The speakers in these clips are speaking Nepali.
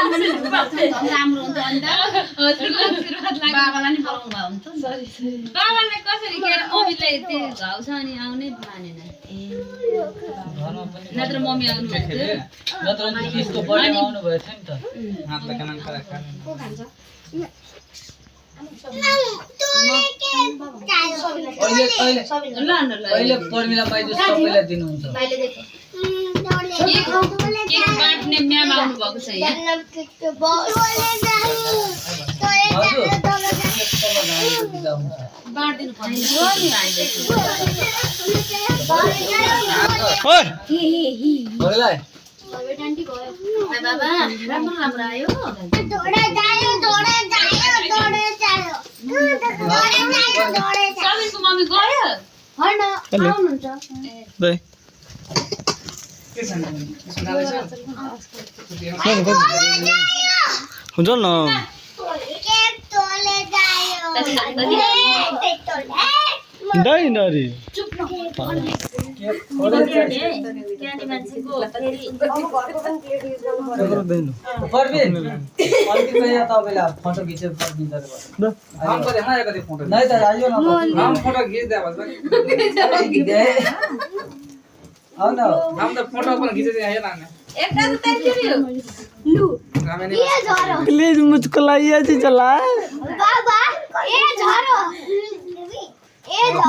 राम्रो हुन्छ अनि त बाबालाई नि बोलाउनु भयो हुन्छ बाबालाई कसरी के मम्मीले त्यो घाउ छ अनि आउनै मानेन नत्र मम्मी आउनु नत्र त्यसको बर्थडेमा आउनु भयो थियो नि त हातले कनाङ करा को खान्छ अहिले पर्मिला पाइजु सबैलाई दिनुहुन्छ बाँड्ने म्याम आउनु भएको छ यहाँ बाँडिदिनु बाबा राम्रो राम्रो आयो सबैको मम्मी गयो होइन आउनुहुन्छ हुन्छ न डाइनरी पर्बिन अन्तिम यहाँ तपाईलाई फोटो खिचेर पर्बिन दरे हम को देखना एक फोटो नहीं त आइयो न हम फोटो खींच दे बस आओ न हम तो फोटो अपन खींचे आइयो ना एकटा त तैयारी हो लु ये झरो प्लीज मुझको लाइए जी चला बाबा ये झरो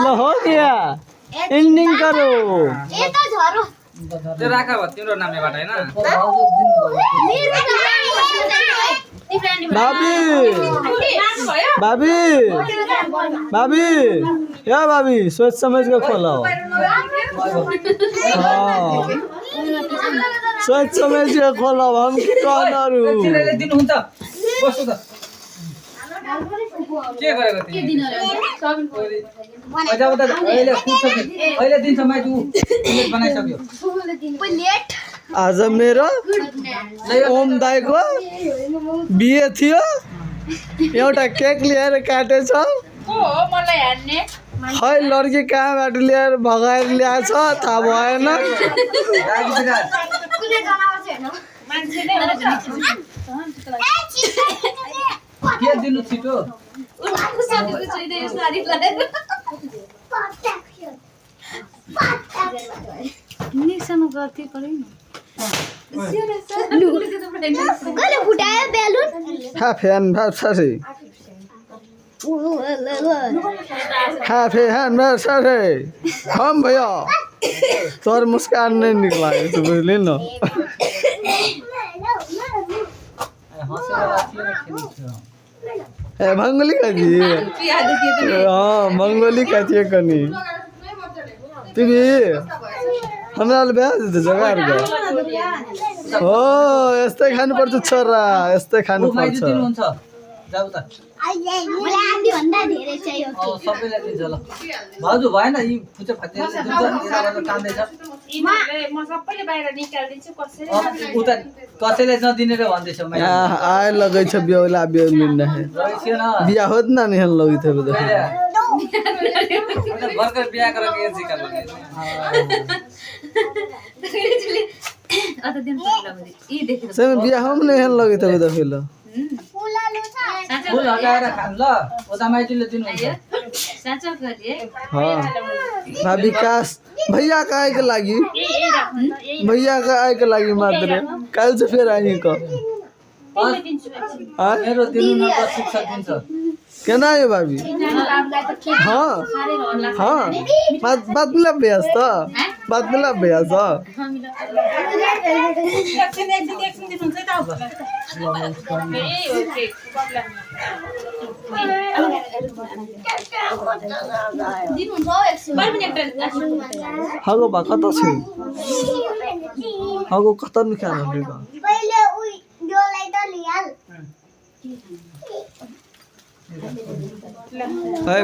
लो हो गया एंडिंग करो ये त झरो त्यो राखा भ तिम्रो नामबाट हैन भाभी भाभी भाभी या भाभी सोच समझ के खोलो हाँ सोच समझ के खोलो हम के कहनहरु चिलेले दिनु हुन्छ बस्नु त के गरेको तिमी अहिले त अहिले पुग्छ अहिले दिन्छ माइजु बनाइसक्यो लेट आज मेरो ओम दाई को बिहे थियो एउटा केक लिएर काटेछ को हो मलाई हान्ने खै लड्की कहाँबाट लिएर भगाएर ल्याएछ थाहा भएन कुनै जनावर छैन मान्छे नै हो के दिनु छिटो उनको साथीको छैन यो साडी लगाएर निक्सन गर्थ्यो परे न कहिले फुटायो balloon happy anniversary happy anniversary हम भैया तोर मुस्कान नहीं निकला है तो बुझली न ए मंगोली का जी हाँ मंगोली का जी कनी तिमी हमरा बिहा दिन्छ जग्गाहरु हो यस्तै खानु पर्छ छोरा यस्तै खानु पर्छ दिनुहुन्छ जाऊ त मलाई आधी भन्दा धेरै चाहियो सबैलाई दिन्छ ल भाउजू भएन यी फुचे फाटे दिन्छ यताबाट कान्दै छ म सबैले बाहिर निकाल्दिन्छु कसैले उता कसैले नदिने रे भन्दैछ मैले आए लगै छ बेहुला बेहुली नहीं रहेछ न बिहा होत ना नहीं लगी थे बता भर्खर बिहा गरेर के जिका लगे अत दिन पर्ला ई देखेर सब बिहा हम नहीं लगी थे बता फिर फुल हटाएर खान ल ओता माइतीले दिनुहुन्छ साँचो गरी हाँ भाभी काश भैया का आए के लागी भैया का आए के लागी मात्र कल से फिर आई को मेरो दिनु न त शिक्षा दिन्छ केना है भाभी हाँ हाँ बात मिला बेस तो बात मिला बेस हागो बा कता छ हागो कता निकाल लेगा पहिले उइ जोलाई त लियाल है